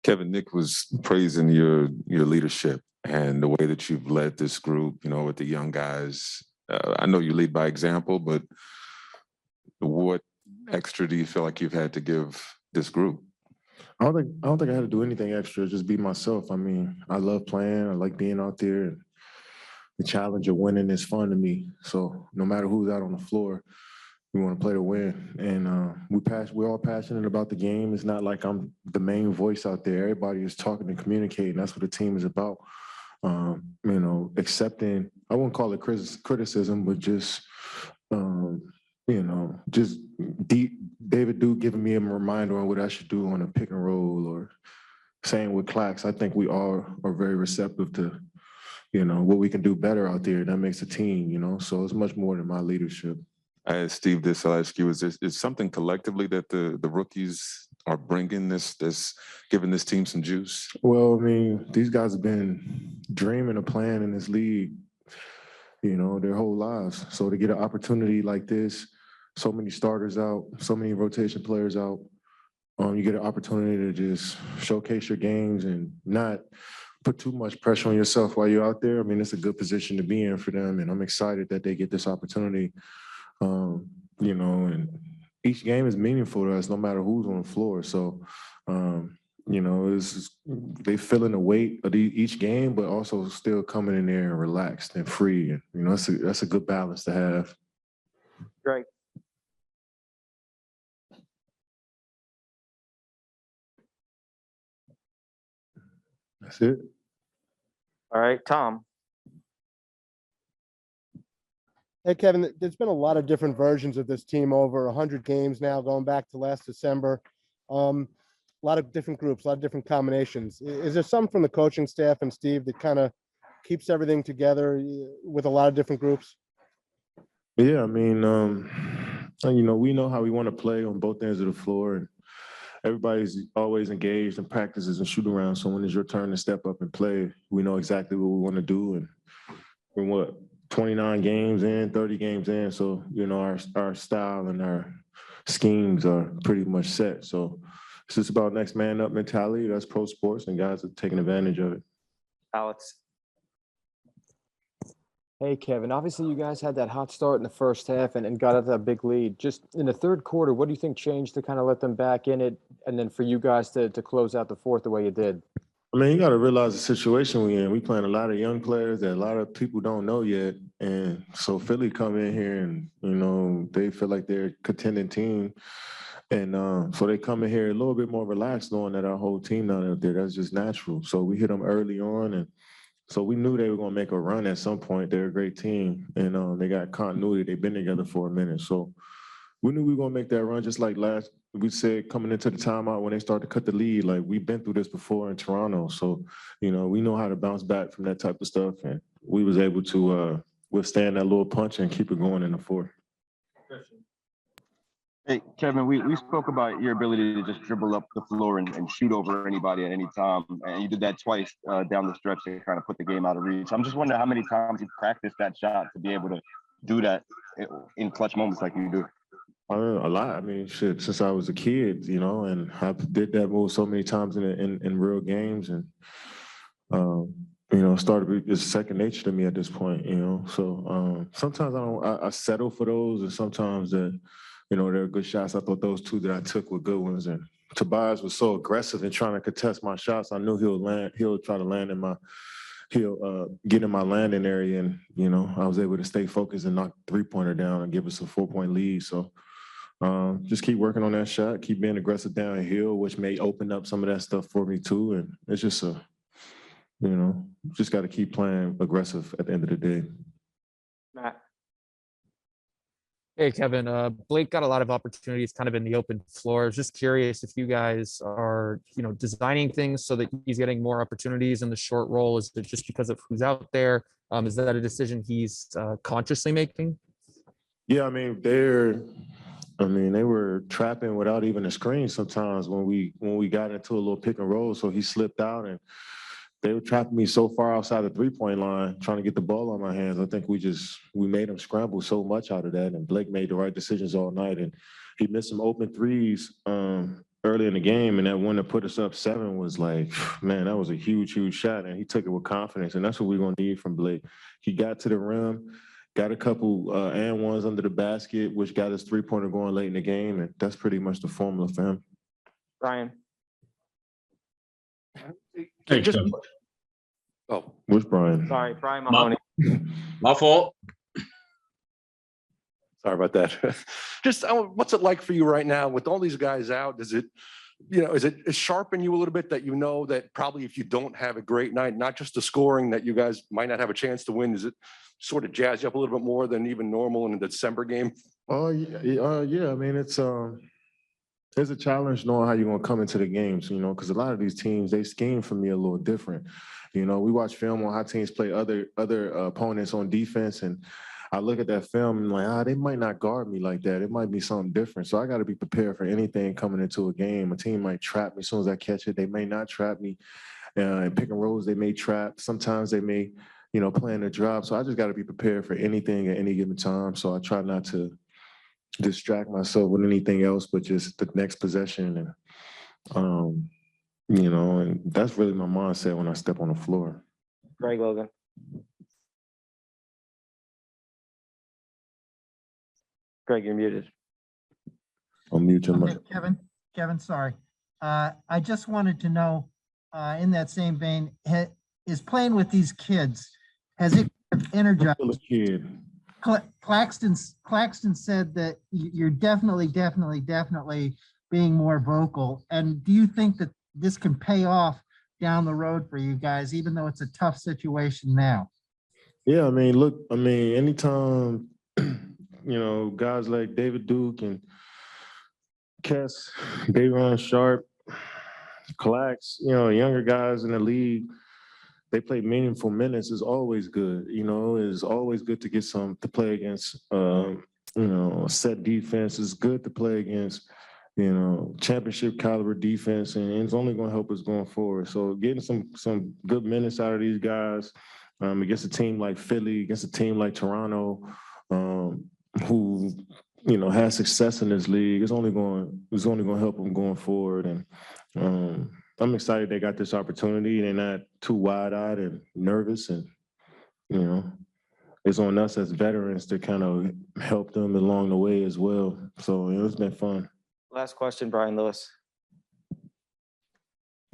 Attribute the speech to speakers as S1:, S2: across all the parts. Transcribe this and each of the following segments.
S1: Kevin, Nick was praising your leadership and the way that you've led this group, with the young guys. I know you lead by example, but what extra do you feel like you've had to give this group?
S2: I don't think I had to do anything extra. Just be myself. I mean, I love playing. I like being out there. And the challenge of winning is fun to me. So no matter who's out on the floor, we want to play to win. And we're all passionate about the game. It's not like I'm the main voice out there. Everybody is talking and communicating. That's what the team is about. Accepting, I wouldn't call it criticism, but just, just David Duke giving me a reminder on what I should do on a pick and roll, or same with Clax. I think we all are very receptive to, what we can do better out there. That makes a team, so it's much more than my leadership.
S1: I asked Steve this, I'll ask you, is something collectively that the rookies are bringing giving this team some juice?
S2: Well, I mean, these guys have been dreaming of playing in this league, their whole lives. So to get an opportunity like this, so many starters out, so many rotation players out, you get an opportunity to just showcase your games and not put too much pressure on yourself while you're out there. I mean, it's a good position to be in for them, and I'm excited that they get this opportunity. And each game is meaningful to us, no matter who's on the floor. So, they feeling the weight of each game, but also still coming in there and relaxed and free. And that's a good balance to have.
S3: Great.
S2: That's it.
S3: All right, Tom.
S4: Hey, Kevin, there's been a lot of different versions of this team over 100 games now, going back to last December. A lot of different groups, a lot of different combinations. Is there some from the coaching staff and Steve that kind of keeps everything together with a lot of different groups?
S2: Yeah, I mean, we know how we want to play on both ends of the floor, and everybody's always engaged in practices and shoot around. So when it's your turn to step up and play, we know exactly what we want to do. And we're 29 games in, 30 games in. So, our style and our schemes are pretty much set. So it's just about next man up mentality. That's pro sports, and guys are taking advantage of it.
S3: Alex.
S5: Hey, Kevin, obviously you guys had that hot start in the first half and got out that big lead. Just in the third quarter, what do you think changed to kind of let them back in it, and then for you guys to close out the fourth the way you did?
S2: I mean, you got to realize the situation we're in. We playing a lot of young players that a lot of people don't know yet. And so Philly come in here and, they feel like they're a contending team. And so they come in here a little bit more relaxed, knowing that our whole team not out there. That's just natural. So we hit them early on, and so we knew they were going to make a run at some point. They're a great team, and they got continuity. They've been together for a minute. So we knew we were going to make that run, just like we said coming into the timeout when they started to cut the lead. Like, we've been through this before in Toronto. So, we know how to bounce back from that type of stuff. And we was able to withstand that little punch and keep it going in the fourth.
S6: Hey, Kevin, we spoke about your ability to just dribble up the floor and shoot over anybody at any time. And you did that twice down the stretch to kind of put the game out of reach. I'm just wondering how many times you practiced that shot to be able to do that in clutch moments like you do.
S2: A lot. I mean, shit, since I was a kid, and I did that move so many times in real games, and started it's second nature to me at this point. So sometimes I settle for those, and sometimes they're good shots. I thought those two that I took were good ones, and Tobias was so aggressive in trying to contest my shots. I knew he'll try to land in he'll get in my landing area, and I was able to stay focused and knock the three-pointer down and give us a 4-point lead. So just keep working on that shot, keep being aggressive downhill, which may open up some of that stuff for me too. And it's just just got to keep playing aggressive at the end of the day.
S3: Matt.
S7: Hey, Kevin, Blake got a lot of opportunities kind of in the open floor. I was just curious if you guys are, designing things so that he's getting more opportunities in the short roll. Is it just because of who's out there? Is that a decision he's consciously making? Yeah,
S2: I mean, they were trapping without even a screen sometimes when we got into a little pick and roll. So he slipped out, and they were trapping me so far outside the three-point line, trying to get the ball on my hands. I think we made him scramble so much out of that, and Blake made the right decisions all night. And he missed some open threes early in the game, and that one that put us up 7 was like, man, that was a huge, huge shot, and he took it with confidence, and that's what we're gonna need from Blake. He got to the rim, got a couple and ones under the basket, which got his 3-pointer going late in the game, and that's pretty much the formula for him.
S3: Brian.
S8: Hey,
S9: Just,
S8: Kevin.
S9: oh,
S2: Which Brian?
S3: Sorry, Brian Mahoney.
S8: My fault.
S9: sorry about that. Just, what's it like for you right now with all these guys out? Does it, is it sharpen you a little bit that you know that probably if you don't have a great night, not just the scoring, that you guys might not have a chance to win? Does it sort of jazz you up a little bit more than even normal in a December game?
S2: Oh, yeah. I mean, it's a challenge knowing how you're going to come into the games, because a lot of these teams, they scheme for me a little different. We watch film on how teams play other opponents on defense, and I look at that film and like, they might not guard me like that. It might be something different. So I got to be prepared for anything coming into a game. A team might trap me as soon as I catch it. They may not trap me. In pick and rolls, they may trap. Sometimes they may, plan a drop. So I just got to be prepared for anything at any given time. So I try not to distract myself with anything else but just the next possession. And, and that's really my mindset when I step on the floor.
S3: Greg Logan. Greg, you're muted.
S2: I'll mute your mic.
S10: Okay, Kevin, sorry. I just wanted to know, in that same vein, is playing with these kids, has it energized?
S2: Still a kid.
S10: Claxton said that you're definitely being more vocal. And do you think that this can pay off down the road for you guys, even though it's a tough situation now?
S2: Yeah, anytime, guys like David Duke and Kess, Dayron Sharp, Clax, younger guys in the league, they play meaningful minutes is always good. It's always good to get to play against, set defense. It's good to play against, championship caliber defense, and it's only going to help us going forward. So getting some good minutes out of these guys against a team like Philly, against a team like Toronto, who has success in this league, it's only going to help them going forward. And I'm excited they got this opportunity. They're not too wide-eyed and nervous, and it's on us as veterans to kind of help them along the way as well. So it's been fun.
S3: Last question, Brian Lewis.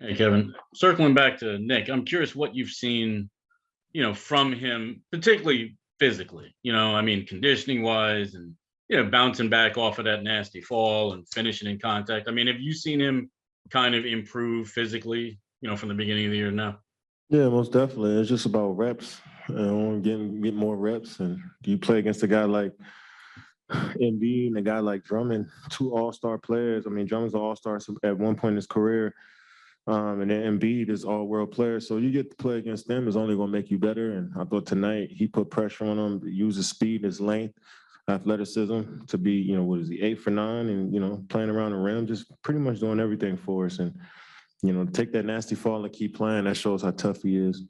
S8: Hey, Kevin. Circling back to Nick, I'm curious what you've seen, from him, particularly physically. Conditioning-wise, and bouncing back off of that nasty fall and finishing in contact. Have you seen him kind of improve physically, from the beginning of the year now?
S2: Yeah, most definitely. It's just about reps. Get more reps, and you play against a guy like Embiid and a guy like Drummond, 2 all-star players. Drummond's an all-star at one point in his career, and then Embiid is all-world player. So you get to play against them is only going to make you better. And I thought tonight he put pressure on him, use his speed, his length, athleticism to be, 8 for 9, and playing around the rim, just pretty much doing everything for us. And take that nasty fall and keep playing. That shows how tough he is.